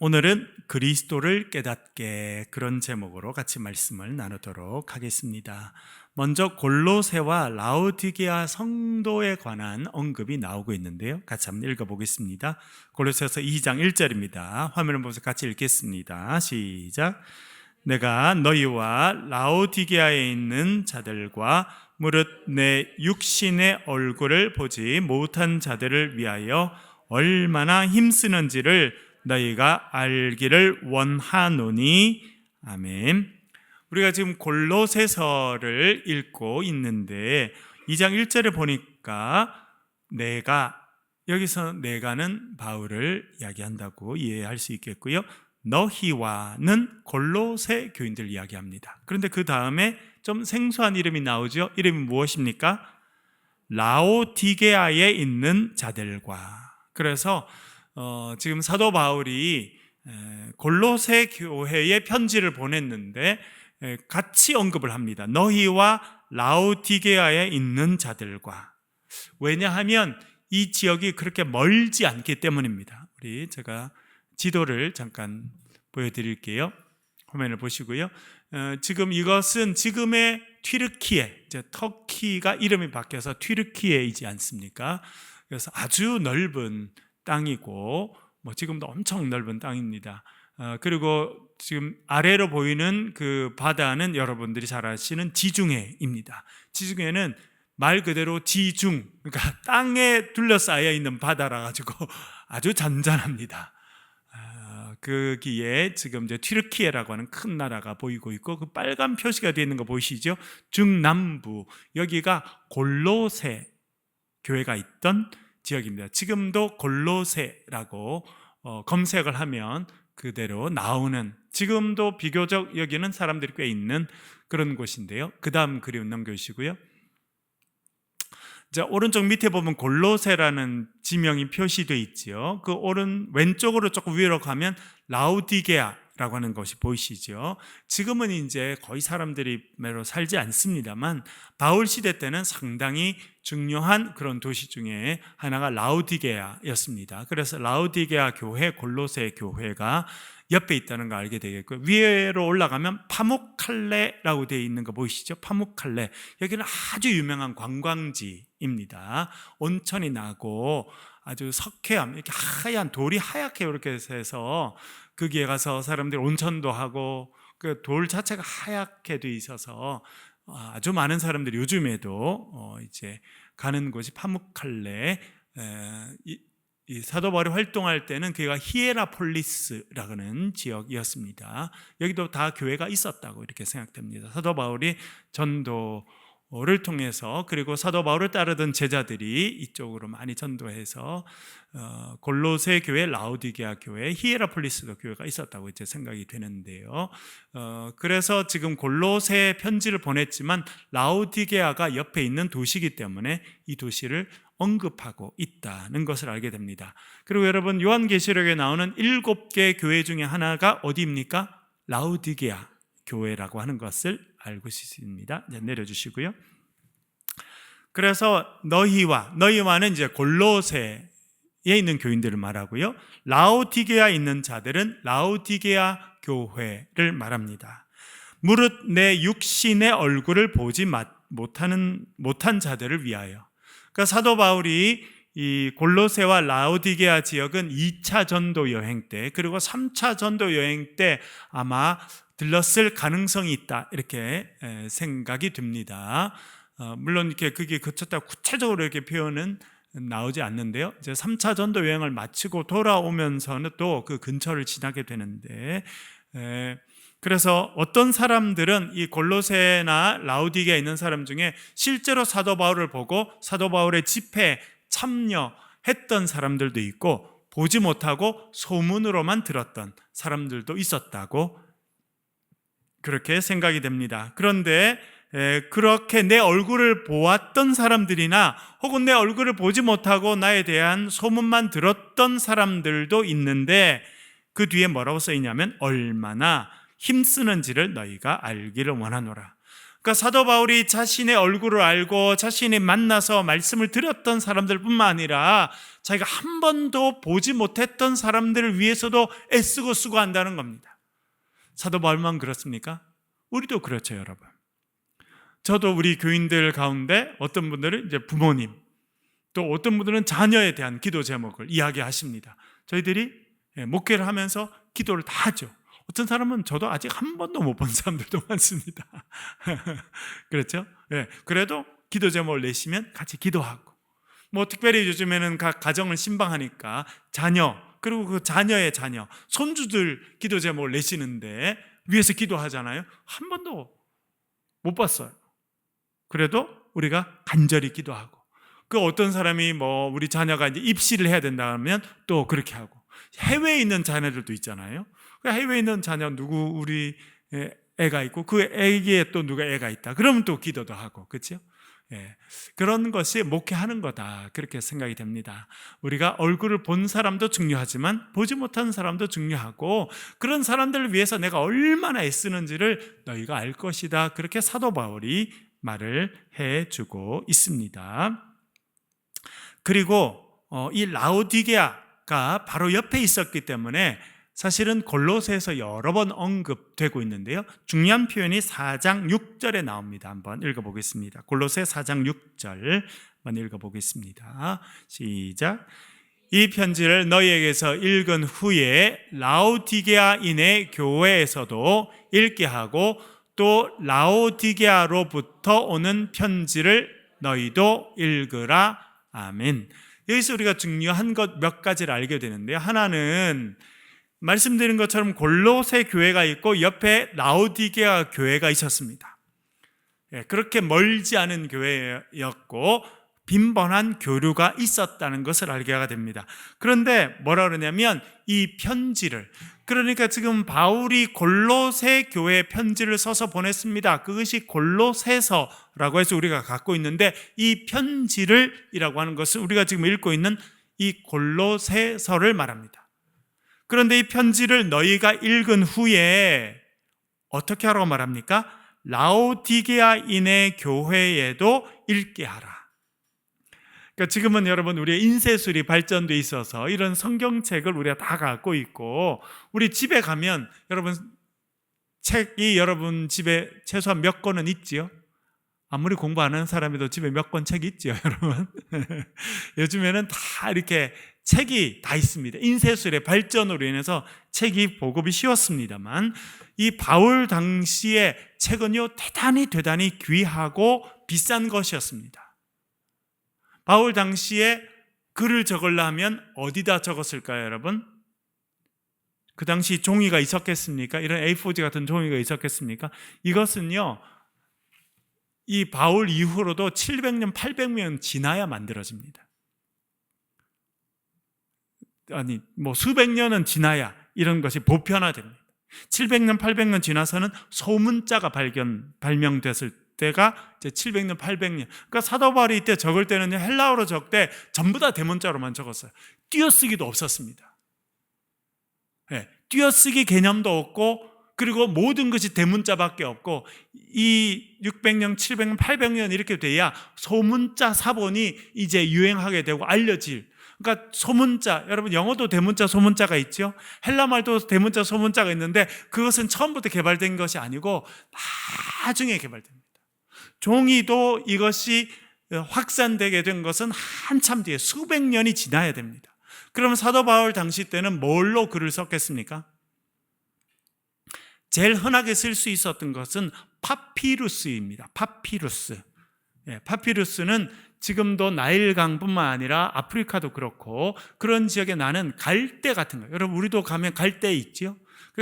오늘은 그리스도를 깨닫게, 그런 제목으로 같이 말씀을 나누도록 하겠습니다. 먼저 골로새와 라오디게아 성도에 관한 언급이 나오고 있는데요, 같이 한번 읽어보겠습니다. 골로새서 2장 1절입니다. 화면을 보면서 같이 읽겠습니다. 시작. 내가 너희와 라오디게아에 있는 자들과 무릇 내 육신의 얼굴을 보지 못한 자들을 위하여 얼마나 힘쓰는지를 너희가 알기를 원하노니. 아멘. 우리가 지금 골로새서를 읽고 있는데 2장 1절에 보니까 여기서 내가는 바울을 이야기한다고 이해할 수 있겠고요, 너희와는 골로새 교인들 이야기합니다. 그런데 그 다음에 좀 생소한 이름이 나오죠. 이름이 무엇입니까? 라오디게아에 있는 자들과. 그래서 지금 사도 바울이 골로새 교회에 편지를 보냈는데 같이 언급을 합니다. 너희와 라오디게아에 있는 자들과. 왜냐하면 이 지역이 그렇게 멀지 않기 때문입니다. 제가 지도를 잠깐 보여드릴게요. 화면을 보시고요. 지금 이것은 지금의 튀르키예, 이제 터키가 이름이 바뀌어서 튀르키예이지 않습니까? 그래서 아주 넓은 땅이고, 지금도 엄청 넓은 땅입니다. 그리고 지금 아래로 보이는 그 바다는 여러분들이 잘 아시는 지중해입니다. 지중해는 말 그대로 지중, 그러니까 땅에 둘러싸여 있는 바다라 가지고 아주 잔잔합니다. 거기에 지금 이제 튀르키예라고 하는 큰 나라가 보이고 있고, 그 빨간 표시가 되어 있는 거 보이시죠? 중남부, 여기가 골로새 교회가 있던 지역입니다. 지금도 골로새라고 검색을 하면 그대로 나오는, 지금도 비교적 여기는 사람들이 꽤 있는 그런 곳인데요. 그 다음 그림 넘겨주시고요. 자, 오른쪽 밑에 보면 골로새라는 지명이 표시되어 있죠. 그 왼쪽으로 조금 위로 가면 라오디게아라고 하는 것이 보이시죠. 지금은 이제 거의 사람들이 매로 살지 않습니다만, 바울 시대 때는 상당히 중요한 그런 도시 중에 하나가 라오디게아였습니다. 그래서 라오디게아 교회, 골로새 교회가 옆에 있다는 걸 알게 되겠고요. 위로 올라가면 파묵칼레라고 되어 있는 거 보이시죠? 파묵칼레. 여기는 아주 유명한 관광지입니다. 온천이 나고 아주 석회암, 이렇게 하얀 돌이 하얗게 이렇게 해서 거기에 가서 사람들이 온천도 하고, 그 돌 자체가 하얗게 돼 있어서 아주 많은 사람들이 요즘에도 이제 가는 곳이 파묵칼레. 이 사도 바울이 활동할 때는 그가 히에라폴리스라고 하는 지역이었습니다. 여기도 다 교회가 있었다고 이렇게 생각됩니다. 사도 바울이 전도를 통해서, 그리고 사도 바울을 따르던 제자들이 이쪽으로 많이 전도해서 골로새 교회, 라오디게아 교회, 히에라폴리스도 교회가 있었다고 이제 생각이 되는데요. 그래서 지금 골로새 편지를 보냈지만 라오디게아가 옆에 있는 도시이기 때문에 이 도시를 언급하고 있다는 것을 알게 됩니다. 그리고 여러분, 요한계시록에 나오는 7개 교회 중에 하나가 어디입니까? 라오디게아 교회라고 하는 것을 알고 있습니다. 이제 내려주시고요. 그래서 너희와는 이제 골로새에 있는 교인들을 말하고요, 라오디게아에 있는 자들은 라오디게아 교회를 말합니다. 무릇 내 육신의 얼굴을 보지 못한 자들을 위하여. 그러니까 사도 바울이 이 골로새와 라오디게아 지역은 2차 전도 여행 때, 그리고 3차 전도 여행 때 아마 들렀을 가능성이 있다, 이렇게 생각이 듭니다. 물론 이렇게 그게 그쳤다 구체적으로 이렇게 표현은 나오지 않는데요, 이제 3차 전도 여행을 마치고 돌아오면서는 또 그 근처를 지나게 되는데, 그래서 어떤 사람들은 이 골로새나 라오디게아에 있는 사람 중에 실제로 사도 바울을 보고 사도 바울의 집회에 참여했던 사람들도 있고, 보지 못하고 소문으로만 들었던 사람들도 있었다고 그렇게 생각이 됩니다. 그런데 그렇게 내 얼굴을 보았던 사람들이나 혹은 내 얼굴을 보지 못하고 나에 대한 소문만 들었던 사람들도 있는데, 그 뒤에 뭐라고 써 있냐면 얼마나 힘쓰는지를 너희가 알기를 원하노라. 그러니까 사도 바울이 자신의 얼굴을 알고 자신이 만나서 말씀을 드렸던 사람들뿐만 아니라 자기가 한 번도 보지 못했던 사람들을 위해서도 애쓰고 수고한다는 겁니다. 사도 바울만 그렇습니까? 우리도 그렇죠, 여러분. 저도 우리 교인들 가운데 어떤 분들은 이제 부모님, 또 어떤 분들은 자녀에 대한 기도 제목을 이야기하십니다. 저희들이 목회를 하면서 기도를 다 하죠. 어떤 사람은 저도 아직 한 번도 못 본 사람들도 많습니다. 그렇죠? 그래도 기도 제목을 내시면 같이 기도하고, 뭐 특별히 요즘에는 각 가정을 신방하니까 자녀, 그리고 그 자녀의 자녀, 손주들 기도 제목을 내시는데 위해서 기도하잖아요. 한 번도 못 봤어요. 그래도 우리가 간절히 기도하고, 그 어떤 사람이 뭐 우리 자녀가 이제 입시를 해야 된다면 또 그렇게 하고, 해외에 있는 자녀들도 있잖아요. 해외에 있는 자녀 누구 우리 애가 있고 그 애기에 또 누가 애가 있다. 그러면 또 기도도 하고, 그렇죠? 그런 것이 목회하는 거다, 그렇게 생각이 됩니다. 우리가 얼굴을 본 사람도 중요하지만 보지 못한 사람도 중요하고, 그런 사람들을 위해서 내가 얼마나 애쓰는지를 너희가 알 것이다, 그렇게 사도 바울이 말을 해주고 있습니다. 그리고 이 라오디게아가 바로 옆에 있었기 때문에 사실은 골로새에서 여러 번 언급되고 있는데요, 중요한 표현이 4장 6절에 나옵니다. 한번 읽어보겠습니다. 골로새 4장 6절 한번 읽어보겠습니다. 시작. 이 편지를 너희에게서 읽은 후에 라오디게아인의 교회에서도 읽게 하고, 또 라오디게아로부터 오는 편지를 너희도 읽으라. 아멘. 여기서 우리가 중요한 것 몇 가지를 알게 되는데요, 하나는 말씀드린 것처럼 골로새 교회가 있고 옆에 라오디게아 교회가 있었습니다. 그렇게 멀지 않은 교회였고 빈번한 교류가 있었다는 것을 알게 됩니다. 그런데 뭐라 그러냐면 이 편지를, 그러니까 지금 바울이 골로새 교회에 편지를 써서 보냈습니다. 그것이 골로새서라고 해서 우리가 갖고 있는데, 이 편지를 이라고 하는 것은 우리가 지금 읽고 있는 이 골로새서를 말합니다. 그런데 이 편지를 너희가 읽은 후에 어떻게 하라고 말합니까? 라오디게아인의 교회에도 읽게 하라. 그러니까 지금은 여러분 우리의 인쇄술이 발전돼 있어서 이런 성경책을 우리가 다 갖고 있고, 우리 집에 가면 여러분 책이 여러분 집에 최소한 몇 권은 있지요? 아무리 공부 안 하는 사람이도 집에 몇 권 책이 있지요, 여러분. 요즘에는 다 이렇게 책이 다 있습니다. 인쇄술의 발전으로 인해서 책이 보급이 쉬웠습니다만, 이 바울 당시의 책은요 대단히 귀하고 비싼 것이었습니다. 바울 당시에 글을 적으려면 어디다 적었을까요, 여러분? 그 당시 종이가 있었겠습니까? 이런 A4지 같은 종이가 있었겠습니까? 이것은요, 이 바울 이후로도 700년, 800년 지나야 만들어집니다. 아니, 뭐 수백 년은 지나야 이런 것이 보편화됩니다. 700년, 800년 지나서는 소문자가 발명됐을 때가 이제 700년, 800년. 그러니까 사도 바울이 이때 적을 때는 헬라어로 적되 전부 다 대문자로만 적었어요. 띄어쓰기도 없었습니다. 띄어쓰기 개념도 없고, 그리고 모든 것이 대문자밖에 없고, 이 600년, 700년, 800년 이렇게 돼야 소문자 사본이 이제 유행하게 되고 알려질. 그러니까 소문자, 여러분 영어도 대문자 소문자가 있죠. 헬라말도 대문자 소문자가 있는데 그것은 처음부터 개발된 것이 아니고 나중에 개발됩니다. 종이도 이것이 확산되게 된 것은 한참 뒤에 수백 년이 지나야 됩니다. 그러면 사도 바울 당시 때는 뭘로 글을 썼겠습니까? 제일 흔하게 쓸 수 있었던 것은 파피루스입니다. 파피루스. 파피루스는 지금도 나일강뿐만 아니라 아프리카도 그렇고 그런 지역에 나는 갈대 같은 거예요. 여러분 우리도 가면 갈대 있죠?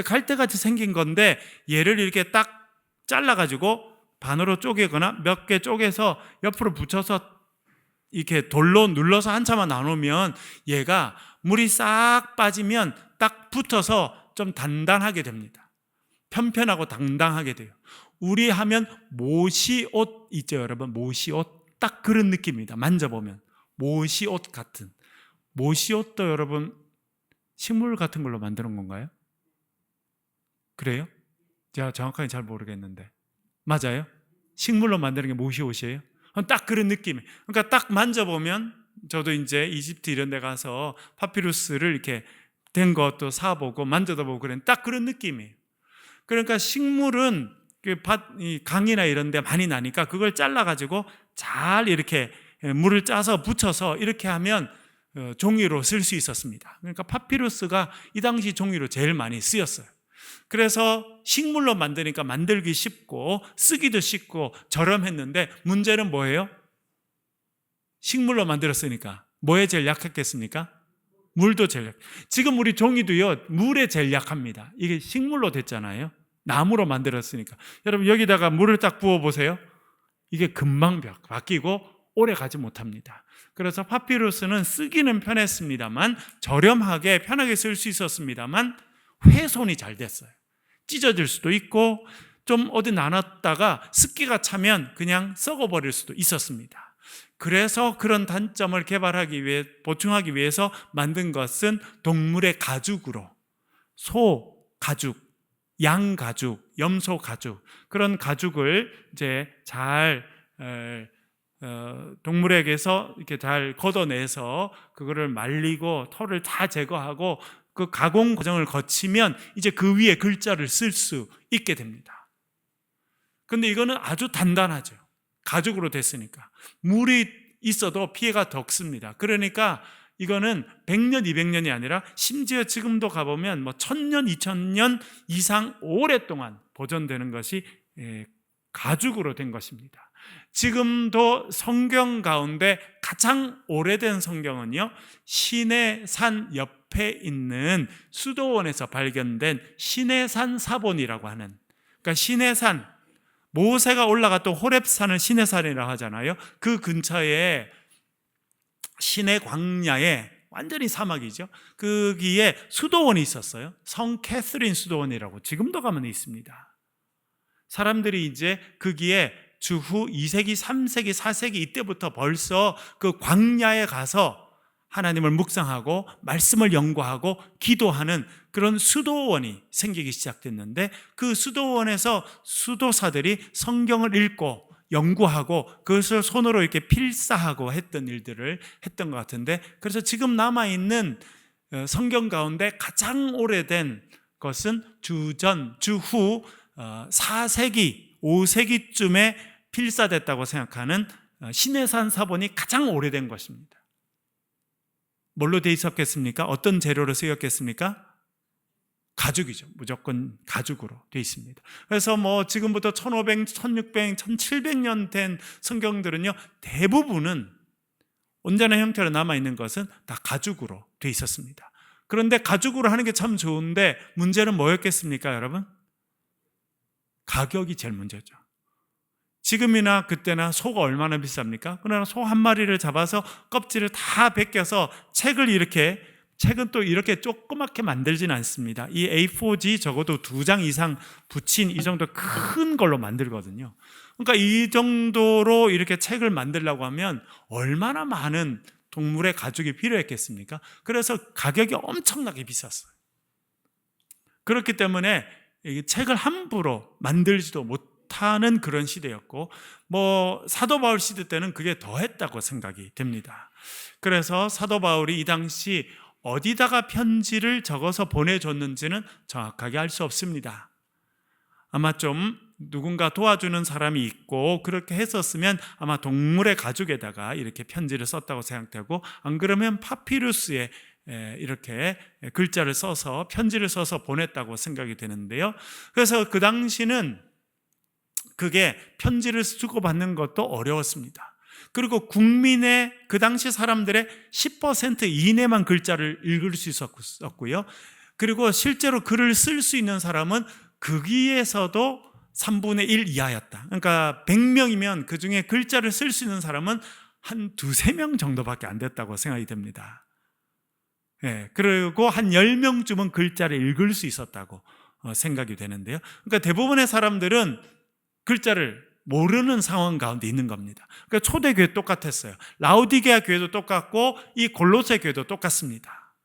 갈대같이 생긴 건데 얘를 이렇게 딱 잘라가지고 반으로 쪼개거나 몇 개 쪼개서 옆으로 붙여서 이렇게 돌로 눌러서 한참만 나누면 얘가 물이 싹 빠지면 딱 붙어서 좀 단단하게 됩니다. 편편하고 당당하게 돼요. 우리 하면 모시옷 있죠, 여러분. 모시옷 딱 그런 느낌입니다. 만져보면 모시옷 같은. 모시옷도 여러분 식물 같은 걸로 만드는 건가요? 그래요? 제가 정확하게 잘 모르겠는데 맞아요? 식물로 만드는 게 무엇이 옷이에요? 딱 그런 느낌. 그러니까 딱 만져보면, 저도 이제 이집트 이런 데 가서 파피루스를 이렇게 된 것도 사보고 만져도 보고 그런 딱 그런 느낌이에요. 그러니까 식물은 이 강이나 이런 데 많이 나니까 그걸 잘라가지고 잘 이렇게 물을 짜서 붙여서 이렇게 하면 종이로 쓸 수 있었습니다. 그러니까 파피루스가 이 당시 종이로 제일 많이 쓰였어요. 그래서 식물로 만드니까 만들기 쉽고 쓰기도 쉽고 저렴했는데, 문제는 뭐예요? 식물로 만들었으니까 뭐에 제일 약했겠습니까? 물도 제일 약. 지금 우리 종이도요, 물에 제일 약합니다. 이게 식물로 됐잖아요. 나무로 만들었으니까. 여러분, 여기다가 물을 딱 부어 보세요. 이게 금방 바뀌고 오래 가지 못합니다. 그래서 파피루스는 쓰기는 편했습니다만, 저렴하게 편하게 쓸 수 있었습니다만 훼손이 잘 됐어요. 찢어질 수도 있고 좀 어디 나눴다가 습기가 차면 그냥 썩어버릴 수도 있었습니다. 그래서 그런 단점을 개발하기 위해, 보충하기 위해서 만든 것은 동물의 가죽으로, 소 가죽, 양 가죽, 염소 가죽, 그런 가죽을 이제 잘 동물에게서 이렇게 잘 걷어내서 그거를 말리고 털을 다 제거하고 그 가공 과정을 거치면 이제 그 위에 글자를 쓸 수 있게 됩니다. 근데 이거는 아주 단단하죠. 가죽으로 됐으니까. 물이 있어도 피해가 적습니다. 그러니까 이거는 100년, 200년이 아니라 심지어 지금도 가보면 뭐 1000년, 2000년 이상 오랫동안 보존되는 것이 가죽으로 된 것입니다. 지금도 성경 가운데 가장 오래된 성경은요, 시내산 옆에 있는 수도원에서 발견된 시내산 사본이라고 하는, 그러니까 시내산, 모세가 올라갔던 호렙산을 시내산이라고 하잖아요. 그 근처에 시내 광야에, 완전히 사막이죠, 거기에 수도원이 있었어요. 성 캐서린 수도원이라고 지금도 가면 있습니다. 사람들이 이제 거기에 주후 2세기, 3세기, 4세기 이때부터 벌써 그 광야에 가서 하나님을 묵상하고 말씀을 연구하고 기도하는 그런 수도원이 생기기 시작됐는데, 그 수도원에서 수도사들이 성경을 읽고 연구하고 그것을 손으로 이렇게 필사하고 했던 일들을 했던 것 같은데, 그래서 지금 남아있는 성경 가운데 가장 오래된 것은 주후 4세기, 5세기쯤에 필사됐다고 생각하는 시내산 사본이 가장 오래된 것입니다. 뭘로 되어 있었겠습니까? 어떤 재료로 쓰였겠습니까? 가죽이죠. 무조건 가죽으로 되어 있습니다. 그래서 뭐 지금부터 1500, 1600, 1700년 된 성경들은요, 대부분은 온전한 형태로 남아있는 것은 다 가죽으로 되어 있었습니다. 그런데 가죽으로 하는 게 참 좋은데 문제는 뭐였겠습니까, 여러분? 가격이 제일 문제죠. 지금이나 그때나 소가 얼마나 비쌉니까? 그러나 소 한 마리를 잡아서 껍질을 다 벗겨서 책은 또 이렇게 조그맣게 만들진 않습니다. 이 A4지 적어도 2장 이상 붙인 이 정도 큰 걸로 만들거든요. 그러니까 이 정도로 이렇게 책을 만들려고 하면 얼마나 많은 동물의 가죽이 필요했겠습니까? 그래서 가격이 엄청나게 비쌌어요. 그렇기 때문에 이 책을 함부로 만들지도 못하는 그런 시대였고, 뭐 사도 바울 시대 때는 그게 더했다고 생각이 됩니다. 그래서 사도 바울이 이 당시 어디다가 편지를 적어서 보내줬는지는 정확하게 알 수 없습니다. 아마 좀 누군가 도와주는 사람이 있고 그렇게 했었으면 아마 동물의 가죽에다가 이렇게 편지를 썼다고 생각되고, 안 그러면 파피루스에 이렇게 글자를 써서 편지를 써서 보냈다고 생각이 되는데요. 그래서 그 당시는 그게 편지를 주고받는 것도 어려웠습니다. 그리고 국민의, 그 당시 사람들의 10% 이내만 글자를 읽을 수 있었고요. 그리고 실제로 글을 쓸 수 있는 사람은 거기에서도 3분의 1 이하였다. 그러니까 100명이면 그 중에 글자를 쓸 수 있는 사람은 한 2-3명 정도밖에 안 됐다고 생각이 됩니다. 그리고 한 10명쯤은 글자를 읽을 수 있었다고 생각이 되는데요. 그러니까 대부분의 사람들은 글자를 모르는 상황 가운데 있는 겁니다. 그러니까 초대교회 똑같았어요. 라우디게아 교회도 똑같고 이 골로새 교회도 똑같습니다.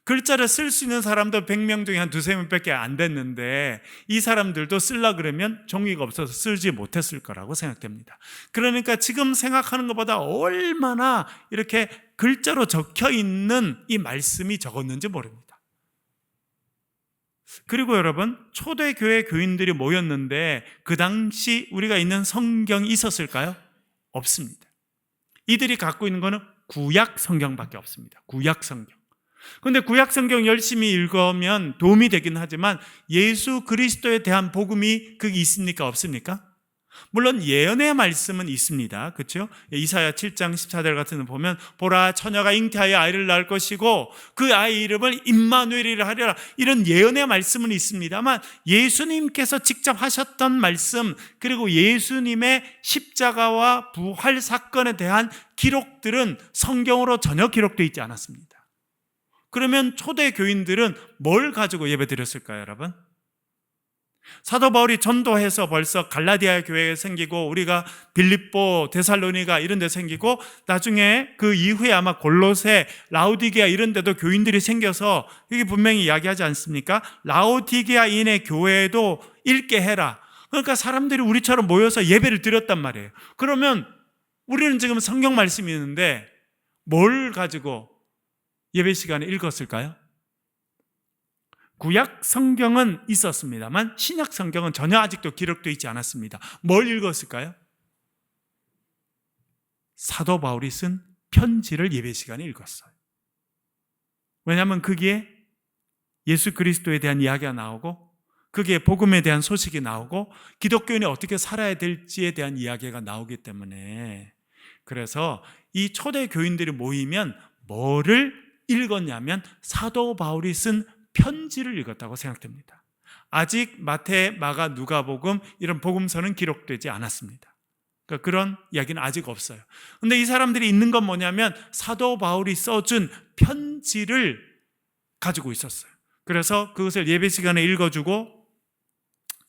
글자를 쓸 수 있는 사람도 100명 중에 한 두세 명밖에 안 됐는데 이 사람들도 쓰려 그러면 종이가 없어서 쓰지 못했을 거라고 생각됩니다. 그러니까 지금 생각하는 것보다 얼마나 이렇게 글자로 적혀 있는 이 말씀이 적었는지 모릅니다. 그리고 여러분, 초대교회 교인들이 모였는데 그 당시 우리가 있는 성경이 있었을까요? 없습니다. 이들이 갖고 있는 것은 구약 성경밖에 없습니다. 구약 성경. 그런데 구약 성경 열심히 읽으면 도움이 되긴 하지만 예수 그리스도에 대한 복음이 거기 있습니까? 없습니까? 물론 예언의 말씀은 있습니다. 그렇죠? 이사야 7장 14절 같은 거 보면 보라 처녀가 잉태하여 아이를 낳을 것이고 그 아이 이름을 임마누엘이라 하리라, 이런 예언의 말씀은 있습니다만 예수님께서 직접 하셨던 말씀, 그리고 예수님의 십자가와 부활 사건에 대한 기록들은 성경으로 전혀 기록되어 있지 않았습니다. 그러면 초대 교인들은 뭘 가지고 예배드렸을까요, 여러분? 사도 바울이 전도해서 벌써 갈라디아 교회가 생기고 우리가 빌립보, 데살로니가 이런 데 생기고 나중에 그 이후에 아마 골로새, 라오디게아 이런 데도 교인들이 생겨서 이게 분명히 이야기하지 않습니까? 라오디게아인의 교회도 읽게 해라. 그러니까 사람들이 우리처럼 모여서 예배를 드렸단 말이에요. 그러면 우리는 지금 성경 말씀이 있는데 뭘 가지고 예배 시간에 읽었을까요? 구약 성경은 있었습니다만 신약 성경은 전혀 아직도 기록되어 있지 않았습니다. 뭘 읽었을까요? 사도 바울이 쓴 편지를 예배 시간에 읽었어요. 왜냐하면 거기에 예수 그리스도에 대한 이야기가 나오고 거기에 복음에 대한 소식이 나오고 기독교인이 어떻게 살아야 될지에 대한 이야기가 나오기 때문에, 그래서 이 초대 교인들이 모이면 뭐를 읽었냐면 사도 바울이 쓴 편지를 읽었다고 생각됩니다. 아직 마태, 마가, 누가복음 이런 복음서는 기록되지 않았습니다. 그러니까 그런 이야기는 아직 없어요. 그런데 이 사람들이 있는 건 뭐냐면 사도 바울이 써준 편지를 가지고 있었어요. 그래서 그것을 예배 시간에 읽어주고,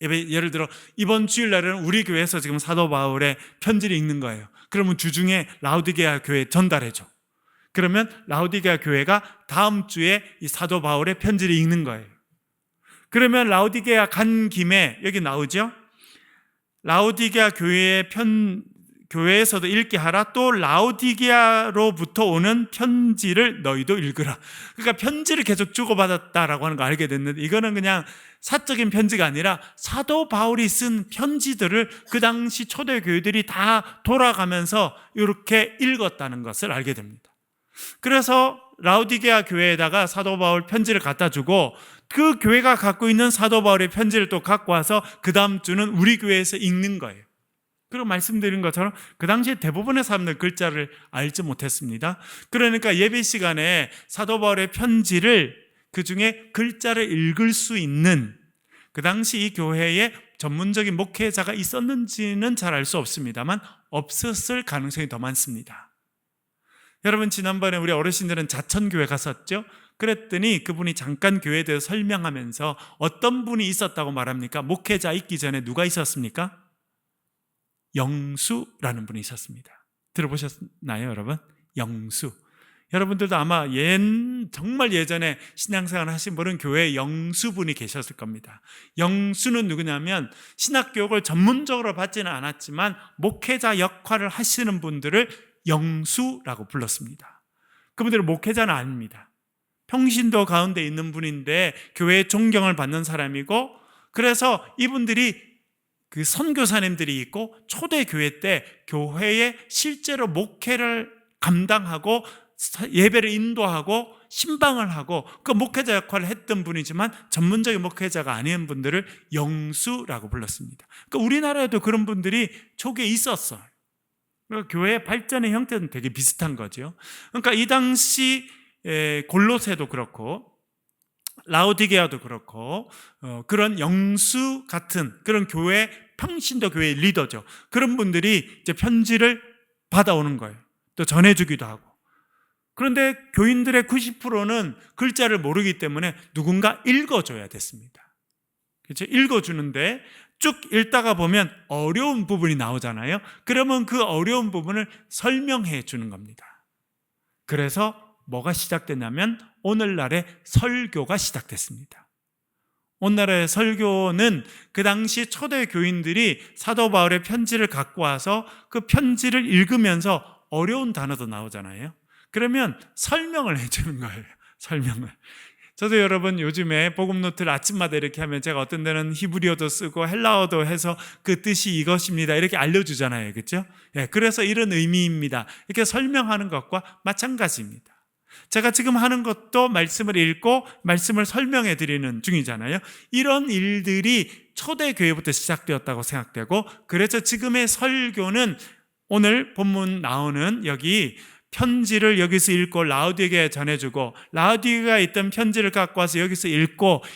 예를 들어 이번 주일날에는 우리 교회에서 지금 사도 바울의 편지를 읽는 거예요. 그러면 주중에 라오디게아 교회에 전달해줘. 그러면 라오디게아 교회가 다음 주에 이 사도 바울의 편지를 읽는 거예요. 그러면 라오디게아 간 김에 여기 나오죠? 라오디게아 교회에서도 읽게 하라. 또 라오디게아로부터 오는 편지를 너희도 읽으라. 그러니까 편지를 계속 주고받았다라고 하는 거 알게 됐는데, 이거는 그냥 사적인 편지가 아니라 사도 바울이 쓴 편지들을 그 당시 초대 교회들이 다 돌아가면서 이렇게 읽었다는 것을 알게 됩니다. 그래서 라오디게아 교회에다가 사도 바울 편지를 갖다 주고 그 교회가 갖고 있는 사도 바울의 편지를 또 갖고 와서 그 다음 주는 우리 교회에서 읽는 거예요. 그리고 말씀드린 것처럼 그 당시에 대부분의 사람들 글자를 알지 못했습니다. 그러니까 예배 시간에 사도 바울의 편지를, 그 중에 글자를 읽을 수 있는, 그 당시 이 교회에 전문적인 목회자가 있었는지는 잘 알 수 없습니다만 없었을 가능성이 더 많습니다. 여러분, 지난번에 우리 어르신들은 자천교회 갔었죠? 그랬더니 그분이 잠깐 교회에 대해서 설명하면서 어떤 분이 있었다고 말합니까? 목회자 있기 전에 누가 있었습니까? 영수라는 분이 있었습니다. 들어보셨나요, 여러분? 영수. 여러분들도 아마 정말 예전에 신앙생활 하신 분은 교회에 영수분이 계셨을 겁니다. 영수는 누구냐면 신학교육을 전문적으로 받지는 않았지만 목회자 역할을 하시는 분들을 영수라고 불렀습니다. 그분들은 목회자는 아닙니다. 평신도 가운데 있는 분인데 교회의 존경을 받는 사람이고, 그래서 이분들이 그 선교사님들이 있고 초대교회 때 교회에 실제로 목회를 감당하고 예배를 인도하고 신방을 하고 그 목회자 역할을 했던 분이지만 전문적인 목회자가 아닌 분들을 영수라고 불렀습니다. 그러니까 우리나라에도 그런 분들이 초기에 있었어요. 그러니까 교회의 발전의 형태는 되게 비슷한 거죠. 그러니까 이 당시 골로새도 그렇고 라오디게아도 그렇고 그런 영수 같은 그런 교회, 평신도 교회의 리더죠. 그런 분들이 이제 편지를 받아오는 거예요. 또 전해주기도 하고. 그런데 교인들의 90%는 글자를 모르기 때문에 누군가 읽어줘야 됐습니다. 그렇죠? 읽어주는데 쭉 읽다가 보면 어려운 부분이 나오잖아요. 그러면 그 어려운 부분을 설명해 주는 겁니다. 그래서 뭐가 시작됐냐면 오늘날의 설교가 시작됐습니다. 오늘날의 설교는 그 당시 초대 교인들이 사도 바울의 편지를 갖고 와서 그 편지를 읽으면서 어려운 단어도 나오잖아요. 그러면 설명을 해주는 거예요. 설명을. 저도 여러분 요즘에 복음 노트를 아침마다 이렇게 하면 제가 어떤 데는 히브리어도 쓰고 헬라어도 해서 그 뜻이 이것입니다 이렇게 알려주잖아요. 그렇죠? 예, 그래서 이런 의미입니다 이렇게 설명하는 것과 마찬가지입니다. 제가 지금 하는 것도 말씀을 읽고 말씀을 설명해 드리는 중이잖아요. 이런 일들이 초대교회부터 시작되었다고 생각되고, 그래서 지금의 설교는 오늘 본문 나오는 여기 편지를 여기서 읽고 라우디게에 전해주고, 라우디게가 있던 편지를 갖고 와서 여기서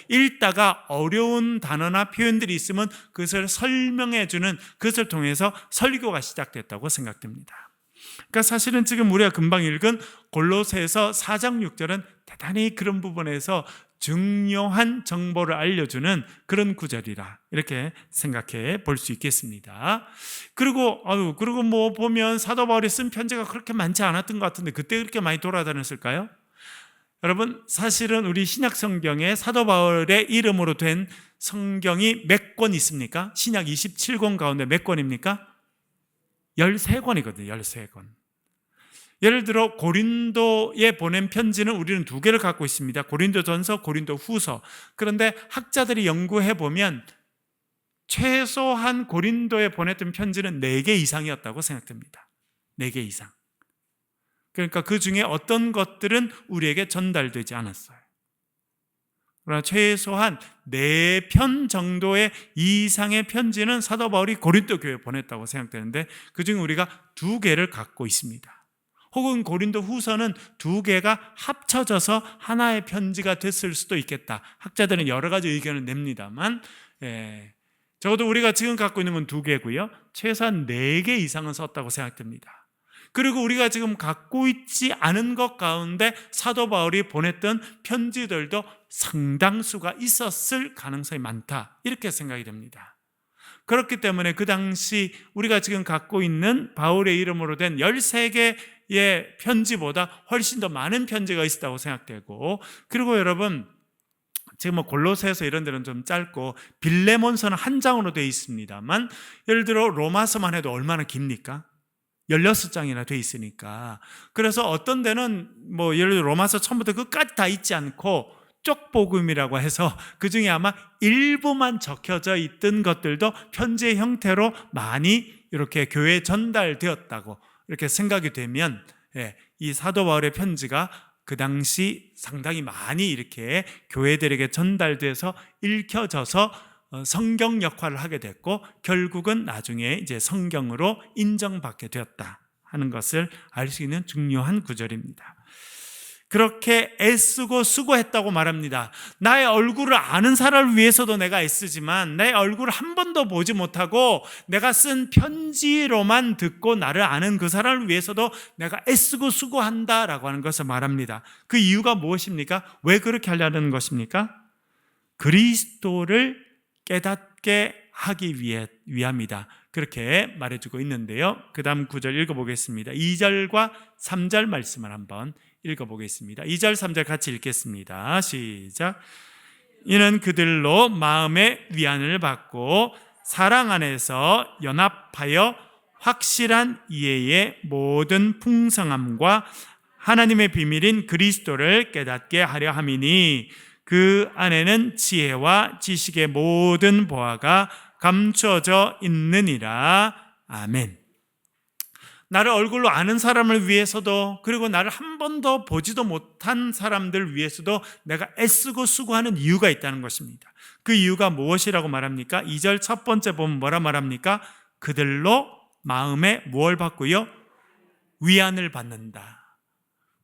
읽다가 어려운 단어나 표현들이 있으면 그것을 설명해주는, 그것을 통해서 설교가 시작됐다고 생각됩니다. 그러니까 사실은 지금 우리가 금방 읽은 골로새서 4장 6절은 대단히 그런 부분에서 중요한 정보를 알려주는 그런 구절이라 이렇게 생각해 볼 수 있겠습니다. 그리고 뭐 보면 사도 바울이 쓴 편지가 그렇게 많지 않았던 것 같은데 그때 그렇게 많이 돌아다녔을까요? 여러분, 사실은 우리 신약 성경에 사도 바울의 이름으로 된 성경이 몇 권 있습니까? 신약 27권 가운데 몇 권입니까? 13권이거든요. 13권. 예를 들어 고린도에 보낸 편지는 우리는 2개를 갖고 있습니다. 고린도전서, 고린도후서. 그런데 학자들이 연구해 보면 최소한 고린도에 보냈던 편지는 4개 이상이었다고 생각됩니다. 4개 이상. 그러니까 그 중에 어떤 것들은 우리에게 전달되지 않았어요. 그러나 최소한 4편 정도의 이상의 편지는 사도 바울이 고린도 교회에 보냈다고 생각되는데, 그중에 우리가 2개를 갖고 있습니다. 혹은 고린도 후서는 2개가 합쳐져서 하나의 편지가 됐을 수도 있겠다. 학자들은 여러 가지 의견을 냅니다만, 적어도 우리가 지금 갖고 있는 건 2개고요. 최소한 4개 이상은 썼다고 생각됩니다. 그리고 우리가 지금 갖고 있지 않은 것 가운데 사도 바울이 보냈던 편지들도 상당수가 있었을 가능성이 많다, 이렇게 생각이 됩니다. 그렇기 때문에 그 당시 우리가 지금 갖고 있는 바울의 이름으로 된 13개의 편지보다 훨씬 더 많은 편지가 있었다고 생각되고, 그리고 여러분 지금 뭐 골로새서 이런 데는 좀 짧고 빌레몬서는 한 장으로 되어 있습니다만, 예를 들어 로마서만 해도 얼마나 깁니까? 16장이나 돼 있으니까. 그래서 어떤 데는 뭐 예를 들어 로마서 처음부터 끝까지 다 있지 않고 쪽복음이라고 해서 그 중에 아마 일부만 적혀져 있던 것들도 편지의 형태로 많이 이렇게 교회에 전달되었다고 이렇게 생각이 되면, 이 사도 바울의 편지가 그 당시 상당히 많이 이렇게 교회들에게 전달돼서 읽혀져서 성경 역할을 하게 됐고, 결국은 나중에 이제 성경으로 인정받게 되었다 하는 것을 알 수 있는 중요한 구절입니다. 그렇게 애쓰고 수고했다고 말합니다. 나의 얼굴을 아는 사람을 위해서도 내가 애쓰지만 내 얼굴을 한 번도 보지 못하고 내가 쓴 편지로만 듣고 나를 아는 그 사람을 위해서도 내가 애쓰고 수고한다라고 하는 것을 말합니다. 그 이유가 무엇입니까? 왜 그렇게 하려는 것입니까? 그리스도를 깨닫게 하기 위함이다, 그렇게 말해주고 있는데요. 그 다음 구절 읽어보겠습니다. 2절과 3절 말씀을 한번 읽어보겠습니다. 2절 3절 같이 읽겠습니다. 시작. 이는 그들로 마음의 위안을 받고 사랑 안에서 연합하여 확실한 이해의 모든 풍성함과 하나님의 비밀인 그리스도를 깨닫게 하려 함이니 그 안에는 지혜와 지식의 모든 보화가 감춰져 있느니라. 아멘. 나를 얼굴로 아는 사람을 위해서도, 그리고 나를 한 번도 보지도 못한 사람들 위해서도 내가 애쓰고 수고하는 이유가 있다는 것입니다. 그 이유가 무엇이라고 말합니까? 2절 첫 번째 보면 뭐라 말합니까? 그들로 마음에 무엇을 받고요? 위안을 받는다.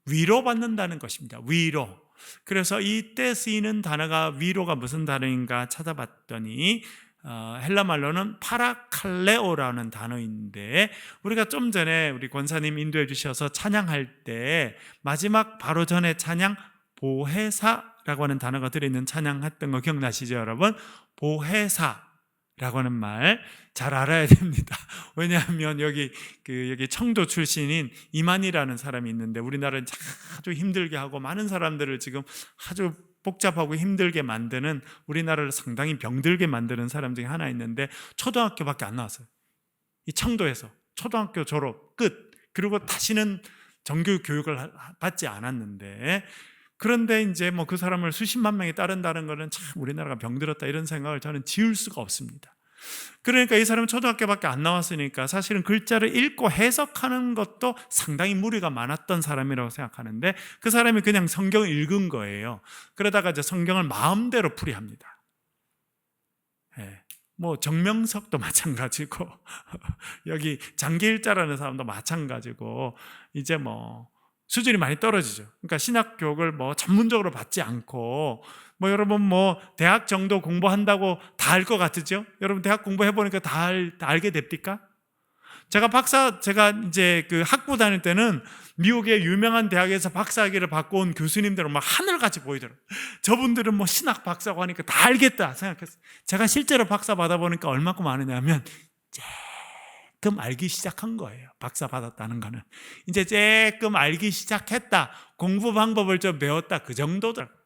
위로받는다는 것입니다. 위로. 그래서 이때 쓰이는 단어가, 위로가 무슨 단어인가 찾아봤더니 헬라 말로는 파라칼레오라는 단어인데, 우리가 좀 전에 우리 권사님 인도해 주셔서 찬양할 때 마지막 바로 전에 찬양 보혜사라고 하는 단어가 들어있는 찬양했던 거 기억나시죠 여러분? 보혜사, 라고 하는 말 잘 알아야 됩니다. 왜냐하면 여기 청도 출신인 이만희라는 사람이 있는데 우리나라는 아주 힘들게 하고 많은 사람들을 지금 아주 복잡하고 힘들게 만드는, 우리나라를 상당히 병들게 만드는 사람 중에 하나 있는데 초등학교밖에 안 나왔어요. 이 청도에서 초등학교 졸업 끝, 그리고 다시는 정규 교육을 받지 않았는데, 그런데 이제 뭐 그 사람을 수십만 명이 따른다는 것은 참 우리나라가 병들었다 이런 생각을 저는 지울 수가 없습니다. 그러니까 이 사람은 초등학교밖에 안 나왔으니까 사실은 글자를 읽고 해석하는 것도 상당히 무리가 많았던 사람이라고 생각하는데, 그 사람이 그냥 성경을 읽은 거예요. 그러다가 이제 성경을 마음대로 풀이합니다. 뭐 정명석도 마찬가지고 여기 장기일자라는 사람도 마찬가지고 이제 뭐 수준이 많이 떨어지죠. 그러니까 신학 교육을 뭐 전문적으로 받지 않고, 뭐 여러분 뭐 대학 정도 공부한다고 다 알 것 같으죠? 여러분 대학 공부해 보니까 다 알게 됩니까? 제가 이제 그 학부 다닐 때는 미국의 유명한 대학에서 박사학위를 받고 온 교수님들은 막 하늘같이 보이더라고요. 저분들은 뭐 신학 박사고 하니까 다 알겠다 생각했어요. 제가 실제로 박사 받아보니까 얼마큼 아느냐면 조금 알기 시작한 거예요. 박사 받았다는 거는 이제 조금 알기 시작했다, 공부 방법을 좀 배웠다, 그 정도더라고요.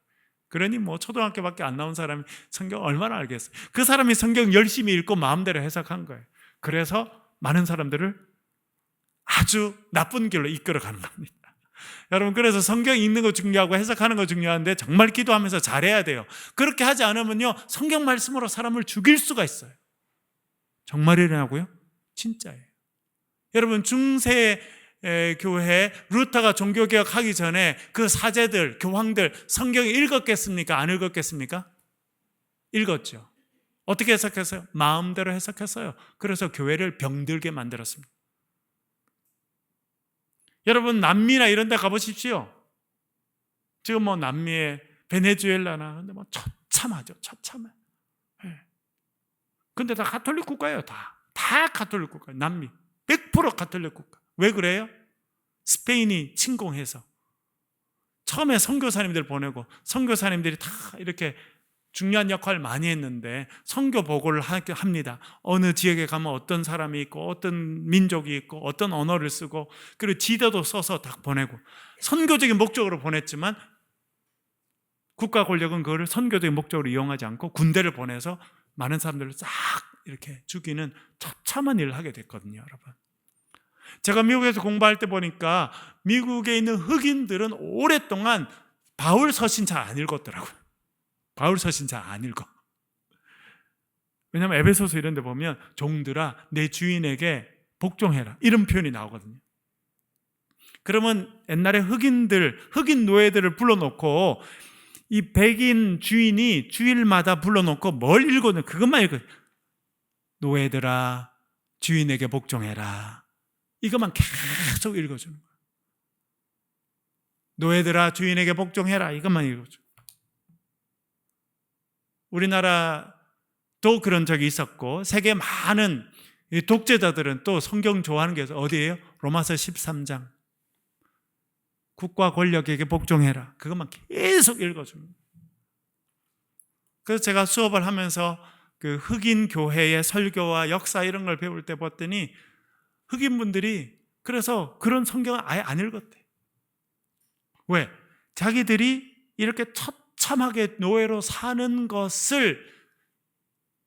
그러니 뭐 초등학교밖에 안 나온 사람이 성경 얼마나 알겠어요. 그 사람이 성경 열심히 읽고 마음대로 해석한 거예요. 그래서 많은 사람들을 아주 나쁜 길로 이끌어가는 겁니다. 여러분, 그래서 성경 읽는 거 중요하고 해석하는 거 중요한데 정말 기도하면서 잘해야 돼요. 그렇게 하지 않으면요, 성경 말씀으로 사람을 죽일 수가 있어요. 정말이라고요? 진짜예요. 여러분, 중세 교회 루터가 종교개혁하기 전에 그 사제들, 교황들 성경 읽었겠습니까? 안 읽었겠습니까? 읽었죠. 어떻게 해석했어요? 마음대로 해석했어요. 그래서 교회를 병들게 만들었습니다. 여러분, 남미나 이런 데 가보십시오. 지금 뭐 남미의 베네수엘라나 근데 뭐 처참하죠. 처참해. 근데 다 가톨릭 국가예요. 다 가톨릭 국가예요. 남미 100% 가톨릭 국가. 왜 그래요? 스페인이 침공해서 처음에 선교사님들 보내고, 선교사님들이 다 이렇게 중요한 역할을 많이 했는데 선교 보고를 합니다. 어느 지역에 가면 어떤 사람이 있고 어떤 민족이 있고 어떤 언어를 쓰고, 그리고 지도도 써서 다 보내고, 선교적인 목적으로 보냈지만 국가 권력은 그거를 선교적인 목적으로 이용하지 않고 군대를 보내서 많은 사람들을 싹 이렇게 죽이는 처참한 일을 하게 됐거든요, 여러분. 제가 미국에서 공부할 때 보니까 미국에 있는 흑인들은 오랫동안 바울 서신 잘 안 읽었더라고요. 바울 서신 잘 안 읽어. 왜냐하면 에베소서 이런 데 보면 종들아 내 주인에게 복종해라 이런 표현이 나오거든요. 그러면 옛날에 흑인 노예들을 불러놓고 이 백인 주인이 주일마다 불러놓고 뭘 읽어요? 그것만 읽어요. 노예들아 주인에게 복종해라, 이것만 계속 읽어주는 거예요. 노예들아 주인에게 복종해라, 이것만 읽어줘요. 우리나라도 그런 적이 있었고, 세계 많은 독재자들은 또 성경 좋아하는 게 어디예요? 로마서 13장 국가 권력에게 복종해라, 그것만 계속 읽어주는 거예요. 그래서 제가 수업을 하면서 그 흑인 교회의 설교와 역사 이런 걸 배울 때 봤더니 흑인분들이 그래서 그런 성경을 아예 안 읽었대. 왜? 자기들이 이렇게 처참하게 노예로 사는 것을